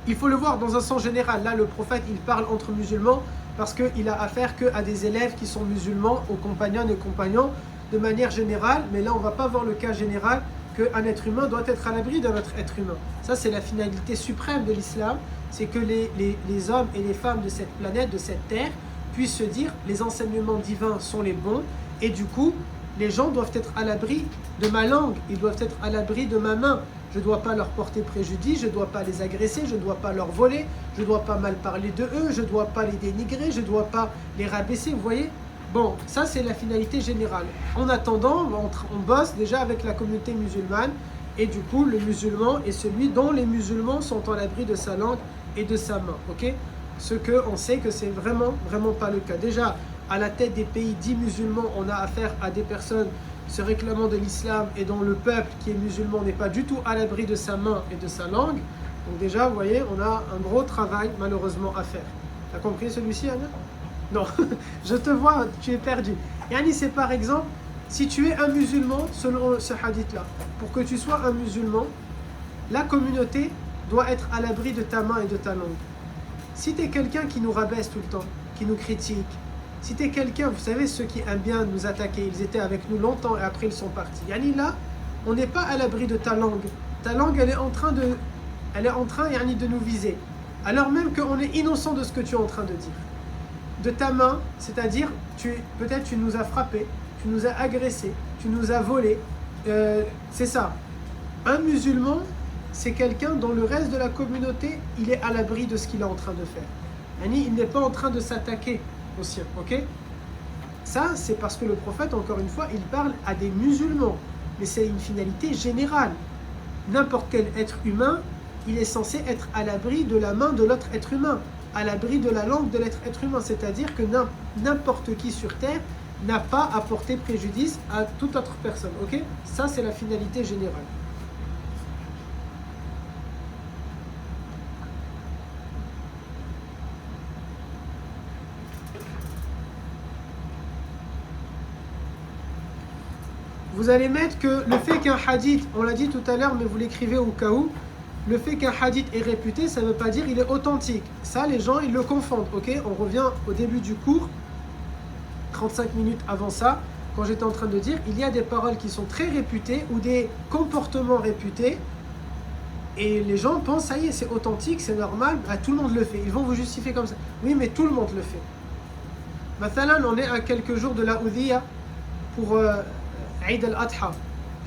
il faut le voir dans un sens général. Là, le prophète, il parle entre musulmans, parce qu'il a affaire qu'à des élèves qui sont musulmans, aux compagnons et compagnons, de manière générale, mais là on ne va pas voir le cas général qu'un être humain doit être à l'abri d'un autre être humain. Ça c'est la finalité suprême de l'islam, c'est que les hommes et les femmes de cette planète, de cette terre, puissent se dire les enseignements divins sont les bons, et du coup, les gens doivent être à l'abri de ma langue, ils doivent être à l'abri de ma main. Je ne dois pas leur porter préjudice, je ne dois pas les agresser, je ne dois pas leur voler, je ne dois pas mal parler de eux, je ne dois pas les dénigrer, je ne dois pas les rabaisser, vous voyez? Bon, ça c'est la finalité générale. En attendant, on bosse déjà avec la communauté musulmane, et du coup, le musulman est celui dont les musulmans sont à l'abri de sa langue et de sa main, ok? Ce qu'on sait que c'est vraiment pas le cas. Déjà, à la tête des pays dits musulmans, on a affaire à des personnes se réclamant de l'islam et dont le peuple qui est musulman n'est pas du tout à l'abri de sa main et de sa langue. Donc déjà, vous voyez, on a un gros travail malheureusement à faire. T'as compris celui-ci, Anna? Non, je te vois, tu es perdu. Yani, c'est par exemple, si tu es un musulman, selon ce hadith-là, pour que tu sois un musulman, la communauté doit être à l'abri de ta main et de ta langue. Si tu es quelqu'un qui nous rabaisse tout le temps, qui nous critique, si tu es quelqu'un, vous savez, ceux qui aiment bien nous attaquer, ils étaient avec nous longtemps et après ils sont partis. Yani là, on n'est pas à l'abri de ta langue. Ta langue, elle est en train yani, de nous viser. Alors même qu'on est innocent de ce que tu es en train de dire. De ta main, c'est-à-dire, peut-être tu nous as frappés, tu nous as agressés, tu nous as volés. C'est ça. Un musulman, c'est quelqu'un dont le reste de la communauté, il est à l'abri de ce qu'il est en train de faire. Yani, il n'est pas en train de s'attaquer aux siens, ok? Ça, c'est parce que le prophète, encore une fois, il parle à des musulmans. Mais c'est une finalité générale. N'importe quel être humain, il est censé être à l'abri de la main de l'autre être humain, à l'abri de la langue de l'être être humain. C'est-à-dire que n'importe qui sur Terre n'a pas à porter préjudice à toute autre personne, ok? Ça, c'est la finalité générale. vous allez mettre que le fait qu'un hadith, on l'a dit tout à l'heure, mais vous l'écrivez au cas où, le fait qu'un hadith est réputé, ça ne veut pas dire qu'il est authentique. Ça, les gens, ils le confondent, ok? On revient au début du cours, 35 minutes avant ça, quand j'étais en train de dire, il y a des paroles qui sont très réputées ou des comportements réputés, et les gens pensent, ça y est, c'est authentique, c'est normal, bah, tout le monde le fait. Ils vont vous justifier comme ça. Oui, mais tout le monde le fait. Mathalan, on est à quelques jours de la Udhiya pour Eid al-Adha.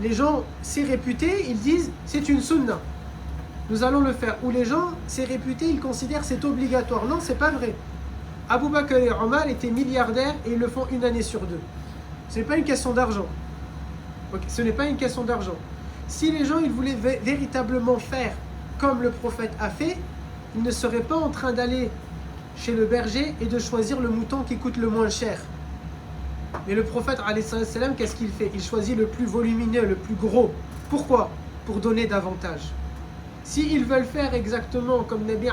Les gens, c'est réputé, ils disent, c'est une sunna. Nous allons le faire. Ou les gens, c'est réputé, ils considèrent c'est obligatoire. Non, c'est pas vrai. Abu Bakr et Omar étaient milliardaires et ils le font une année sur deux. Ce n'est pas une question d'argent. Okay, ce n'est pas une question d'argent. Si les gens ils voulaient véritablement faire comme le prophète a fait, ils ne seraient pas en train d'aller chez le berger et de choisir le mouton qui coûte le moins cher. Mais le prophète, qu'est-ce qu'il fait? Il choisit le plus volumineux, le plus gros. Pourquoi? Pour donner davantage. S'ils veulent faire exactement comme Nabi,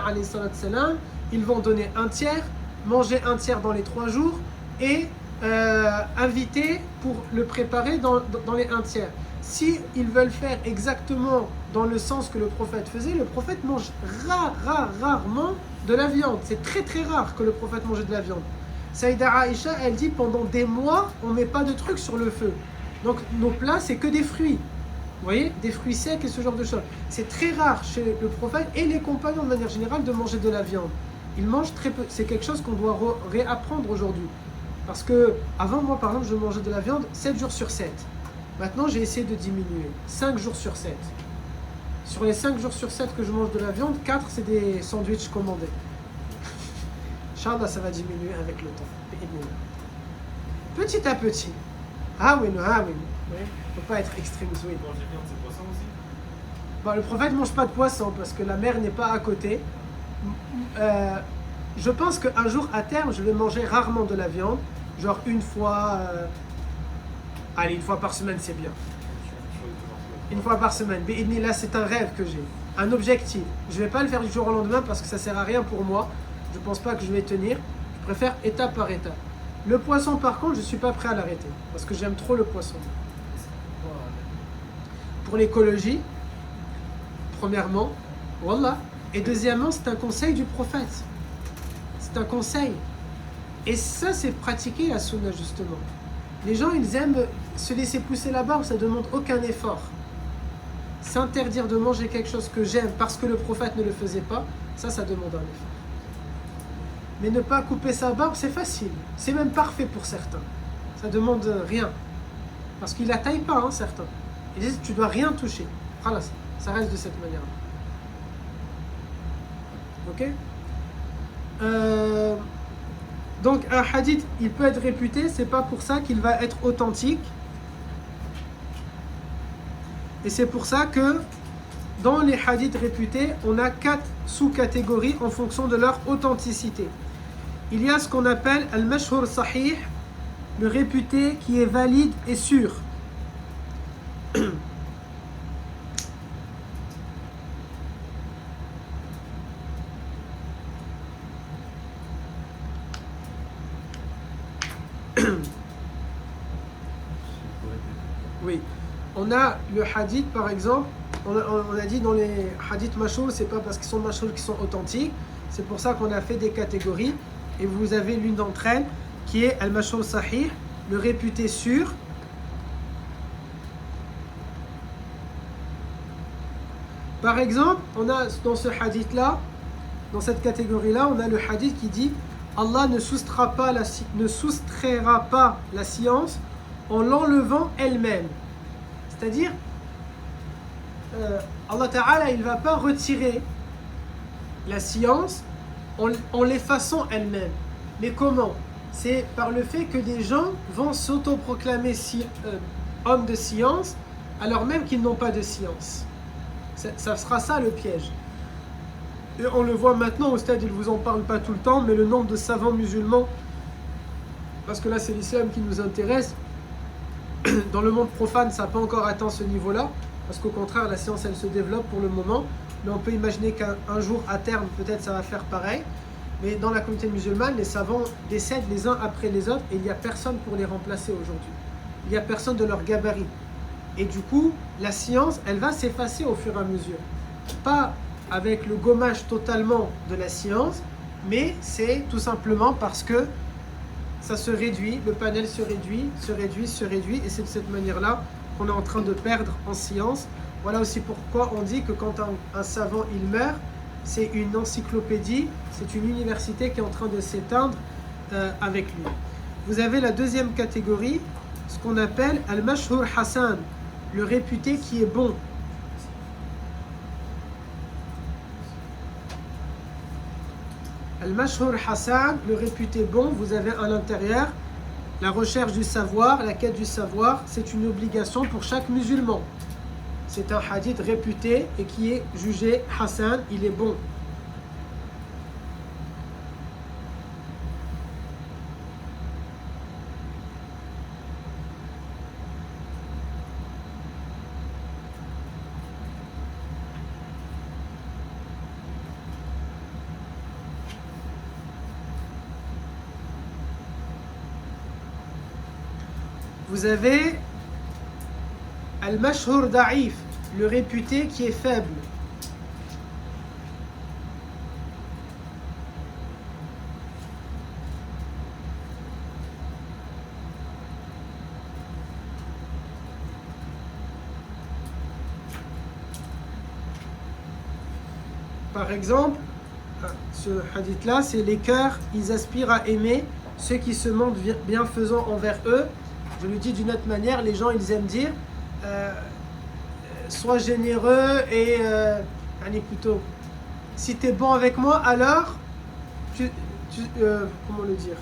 ils vont donner un tiers, manger un tiers dans les 3 jours et inviter pour le préparer dans les 1 tiers. Si ils veulent faire exactement dans le sens que le prophète faisait, le prophète mange rarement de la viande. C'est très très rare que le prophète mange de la viande. Saïda Aïcha, elle dit pendant des mois, on ne met pas de trucs sur le feu. Donc nos plats, c'est que des fruits. Vous voyez, des fruits secs et ce genre de choses. C'est très rare chez le prophète et les compagnons de manière générale de manger de la viande. Ils mangent très peu. C'est quelque chose qu'on doit réapprendre aujourd'hui. Parce que avant, moi par exemple, je mangeais de la viande 7 jours sur 7. Maintenant, j'ai essayé de diminuer. 5 jours sur 7. Sur les 5 jours sur 7 que je mange de la viande, 4 c'est des sandwichs commandés. Inch'Allah, ça va diminuer avec le temps. Petit à petit. Ah oui, ah oui. Il ne faut pas être extrémiste. Oui. Manger viande, c'est poisson aussi? Bon, le prophète ne mange pas de poisson parce que la mer n'est pas à côté. Je pense qu'un jour, à terme, je vais manger rarement de la viande. Genre une fois... Allez, une fois par semaine, c'est bien. Une fois par semaine. Mais là, c'est un rêve que j'ai. Un objectif. Je ne vais pas le faire du jour au lendemain parce que ça ne sert à rien pour moi. Je ne pense pas que je vais tenir. Je préfère étape par étape. Le poisson, par contre, je ne suis pas prêt à l'arrêter. Parce que j'aime trop le poisson. Pour l'écologie, premièrement, wallah. Et deuxièmement, c'est un conseil du prophète. C'est un conseil. Et ça, c'est pratiquer la sunna, justement. Les gens, ils aiment se laisser pousser la barbe, ça ne demande aucun effort. S'interdire de manger quelque chose que j'aime parce que le prophète ne le faisait pas, ça demande un effort. Mais ne pas couper sa barbe, c'est facile. C'est même parfait pour certains. Ça demande rien. Parce qu'ils la taillent pas, hein, certains. Ils disent, tu dois rien toucher. Voilà, ça reste de cette manière-là. Ok? Donc un hadith, il peut être réputé, c'est pas pour ça qu'il va être authentique. Et c'est pour ça que dans les hadiths réputés, on a 4 sous-catégories en fonction de leur authenticité. Il y a ce qu'on appelle al-mashhur sahih, le réputé qui est valide et sûr. Oui, on a le hadith par exemple, on a dit dans les hadiths mashhur, c'est pas parce qu'ils sont mashhur qu'ils sont authentiques, c'est pour ça qu'on a fait des catégories et vous avez l'une d'entre elles qui est al-mashhur sahih, le réputé sûr. Par exemple, on a dans ce hadith là, dans cette catégorie là, on a le hadith qui dit Allah ne soustraira pas la science en l'enlevant elle-même. C'est-à-dire, Allah Ta'ala, il ne va pas retirer la science en l'effaçant elle-même. Mais comment? C'est par le fait que des gens vont s'autoproclamer hommes de science alors même qu'ils n'ont pas de science. Ça sera ça le piège. Et on le voit maintenant, au stade, il ne vous en parle pas tout le temps, mais le nombre de savants musulmans, parce que là c'est l'islam qui nous intéresse, dans le monde profane, ça n'a pas encore atteint ce niveau-là, parce qu'au contraire, la science, elle se développe pour le moment, mais on peut imaginer qu'un jour, à terme, peut-être ça va faire pareil. Mais dans la communauté musulmane, les savants décèdent les uns après les autres, et il n'y a personne pour les remplacer aujourd'hui. Il n'y a personne de leur gabarit. Et du coup, la science, elle va s'effacer au fur et à mesure. Pas avec le gommage totalement de la science, mais c'est tout simplement parce que ça se réduit, le panel se réduit, et c'est de cette manière-là qu'on est en train de perdre en science. Voilà aussi pourquoi on dit que quand un savant il meurt, c'est une encyclopédie, c'est une université qui est en train de s'éteindre avec lui. Vous avez la deuxième catégorie, ce qu'on appelle Al-Mashhur Hassan, le réputé qui est bon. Al-Mashhur Hassan, le réputé bon, vous avez à l'intérieur la recherche du savoir, la quête du savoir, c'est une obligation pour chaque musulman. C'est un hadith réputé et qui est jugé Hassan, il est bon. Vous avez Al-Mashhur Da'if, le réputé qui est faible. Par exemple, ce hadith-là, c'est les cœurs, ils aspirent à aimer ceux qui se montrent bienfaisants envers eux. Je le dis d'une autre manière, les gens ils aiment dire sois généreux et allez plutôt, si tu es bon avec moi, alors comment le dire,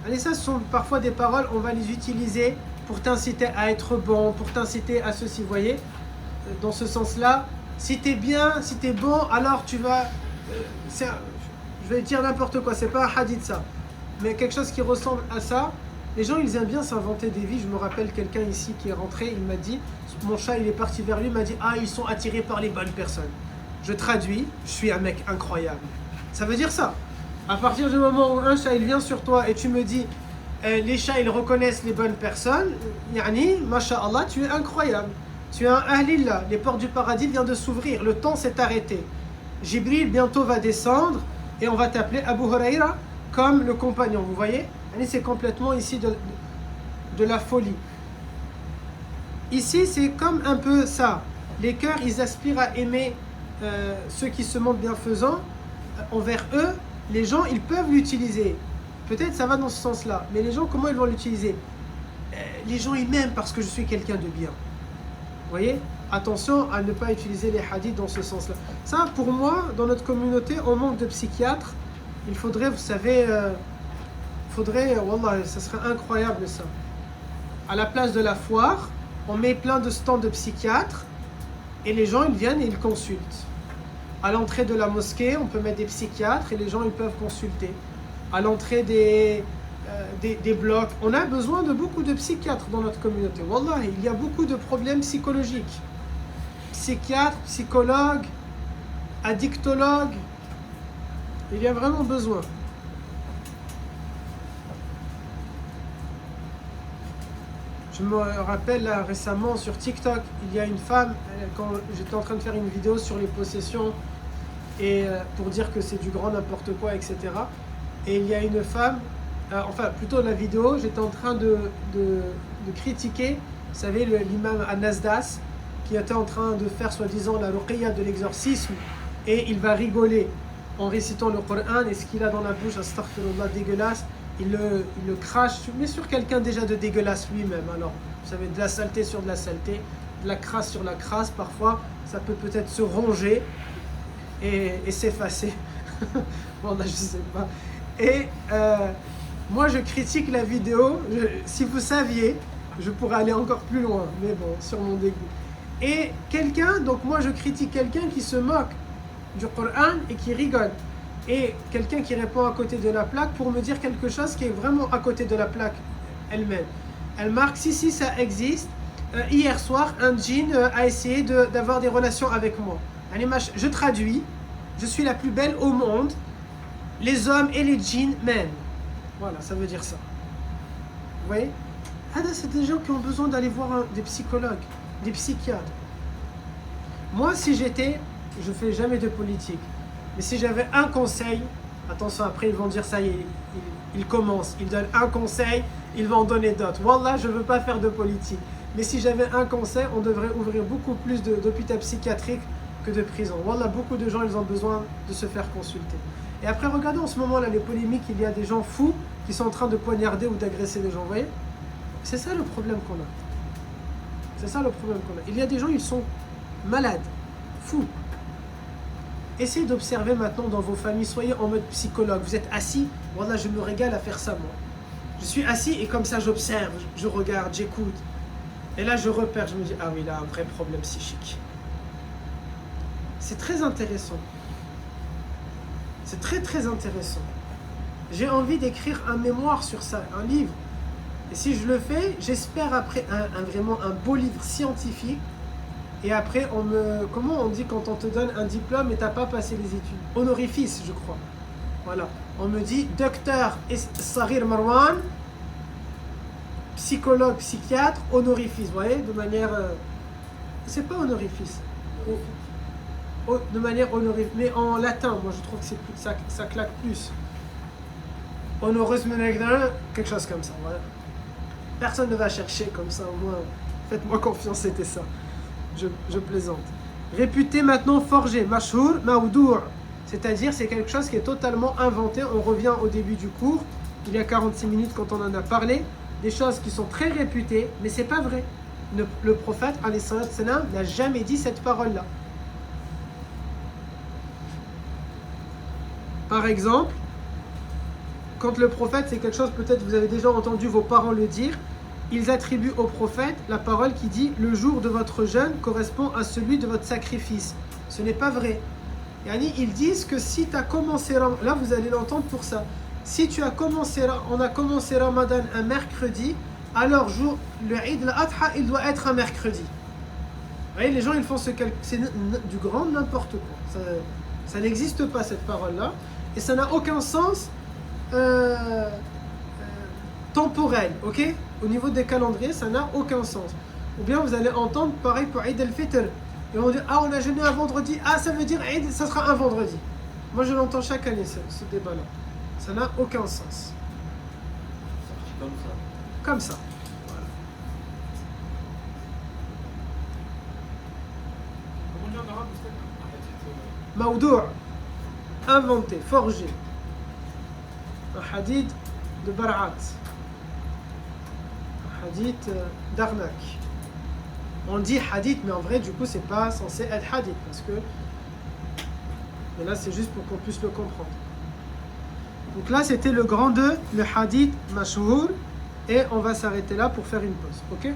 allez, ça ce sont parfois des paroles, on va les utiliser pour t'inciter à être bon, pour t'inciter à ceci, vous voyez, dans ce sens-là. Si tu es bien, si tu es bon, alors tu vas je vais dire n'importe quoi, c'est pas un hadith ça, mais quelque chose qui ressemble à ça. Les gens ils aiment bien s'inventer des vies. Je me rappelle quelqu'un ici qui est rentré, il m'a dit, mon chat il est parti vers lui, il m'a dit ah ils sont attirés par les bonnes personnes. Je traduis, je suis un mec incroyable. Ça veut dire ça. À partir du moment où un chat il vient sur toi et tu me dis les chats ils reconnaissent les bonnes personnes, yani masha'Allah tu es incroyable. Tu es un ahlillah, les portes du paradis viennent de s'ouvrir, le temps s'est arrêté. Jibril bientôt va descendre et on va t'appeler Abu Huraira comme le compagnon, vous voyez? C'est complètement ici de la folie. Ici, c'est comme un peu ça. Les cœurs, ils aspirent à aimer ceux qui se montrent bienfaisants envers eux. Les gens, ils peuvent l'utiliser. Peut-être ça va dans ce sens-là. Mais les gens, comment ils vont l'utiliser? Les gens, ils m'aiment parce que je suis quelqu'un de bien. Vous voyez? Attention à ne pas utiliser les hadiths dans ce sens-là. Ça, pour moi, dans notre communauté, on manque de psychiatres. Il faudrait, vous savez, wallah, ça serait incroyable ça. À la place de la foire, on met plein de stands de psychiatres et les gens ils viennent et ils consultent. À l'entrée de la mosquée, on peut mettre des psychiatres et les gens ils peuvent consulter. À l'entrée des blocs, on a besoin de beaucoup de psychiatres dans notre communauté. Wallah, il y a beaucoup de problèmes psychologiques. Psychiatres, psychologues, addictologues, il y a vraiment besoin. Je me rappelle là, récemment sur TikTok, il y a une femme, quand j'étais en train de faire une vidéo sur les possessions et pour dire que c'est du grand n'importe quoi, etc. Et il y a une femme, enfin plutôt la vidéo, j'étais en train de critiquer, vous savez, l'imam Anasdas qui était en train de faire soi-disant la ruqiyya de l'exorcisme et il va rigoler en récitant le Coran et ce qu'il a dans la bouche, astaghfirullah, dégueulasse. Il le crache, mais sur quelqu'un déjà de dégueulasse lui-même. Alors, vous savez, de la saleté sur de la saleté, de la crasse sur la crasse, parfois, ça peut peut-être se ronger et s'effacer. Bon, là, je sais pas. Et moi, je critique la vidéo. Si vous saviez, je pourrais aller encore plus loin, mais bon, sur mon dégoût. Et quelqu'un, donc moi, je critique quelqu'un qui se moque du Coran et qui rigole. Et quelqu'un qui répond à côté de la plaque pour me dire quelque chose qui est vraiment à côté de la plaque elle-même. Elle marque, si ça existe, hier soir, un djinn a essayé d'avoir des relations avec moi. Je traduis, je suis la plus belle au monde, les hommes et les djinns m'aiment. Voilà, ça veut dire ça. Vous voyez? C'est des gens qui ont besoin d'aller voir des psychologues, des psychiatres. Moi, si j'étais, je fais jamais de politique, mais si j'avais un conseil, attention, après ils vont dire ça y est, ils commencent, ils donnent un conseil, ils vont en donner d'autres. Wallah, je veux pas faire de politique, mais si j'avais un conseil, on devrait ouvrir beaucoup plus d'hôpitaux psychiatriques que de prisons. Wallah, beaucoup de gens, ils ont besoin de se faire consulter. Et après, regardez en ce moment-là les polémiques, il y a des gens fous qui sont en train de poignarder ou d'agresser des gens, vous voyez? C'est ça le problème qu'on a. C'est ça le problème qu'on a. Il y a des gens, ils sont malades, fous. Essayez d'observer maintenant dans vos familles, soyez en mode psychologue. Vous êtes assis, voilà, je me régale à faire ça moi. Je suis assis et comme ça j'observe, je regarde, j'écoute. Et là je repère, je me dis, ah oui, il a un vrai problème psychique. C'est très intéressant. C'est très très intéressant. J'ai envie d'écrire un mémoire sur ça, un livre. Et si je le fais, j'espère après vraiment un beau livre scientifique. Et après, comment on dit quand on te donne un diplôme et t'as pas passé les études? Honorifice, je crois. Voilà. On me dit docteur Saghir Marwan, psychologue, psychiatre, honorifice. Vous voyez, de manière. C'est pas honorifice. De manière honorifique. Mais en latin, moi je trouve que ça claque plus. Honoris causa, quelque chose comme ça. Voilà. Personne ne va chercher comme ça, au moins. Faites-moi confiance, c'était ça. Je plaisante. Réputé maintenant forgé, mashhour, maoudour. C'est-à-dire, c'est quelque chose qui est totalement inventé. On revient au début du cours, il y a 46 minutes quand on en a parlé. Des choses qui sont très réputées, mais c'est pas vrai. Le prophète, alayhi salatu wassalam, n'a jamais dit cette parole-là. Par exemple, quand le prophète, c'est quelque chose, peut-être vous avez déjà entendu vos parents le dire, ils attribuent au prophète la parole qui dit « Le jour de votre jeûne correspond à celui de votre sacrifice ». Ce n'est pas vrai. Yani, ils disent que si tu as commencé, là vous allez l'entendre pour ça, si on a commencé Ramadan un mercredi, alors le Eid al-Adha, il doit être un mercredi. Vous voyez, les gens ils font ce calcul, c'est du grand n'importe quoi. Ça n'existe pas cette parole-là, et ça n'a aucun sens temporel, ok? Au niveau des calendriers, ça n'a aucun sens. Ou bien vous allez entendre pareil pour Eid al-Fitr. Et on dit, ah on a jeûné un vendredi, ah ça veut dire Eid, ça sera un vendredi. Moi je l'entends chaque année ce débat-là. Ça n'a aucun sens. Comme ça. Comme ça. Voilà. Comment on dit en arabe, Maoudour, inventé, forgé. Un hadith de Bar'at. Un hadith d'arnaque. On dit hadith, mais en vrai, du coup, c'est pas censé être hadith, parce que... Mais là, c'est juste pour qu'on puisse le comprendre. Donc là, c'était le grand 2, le hadith mashhour, et on va s'arrêter là pour faire une pause, ok?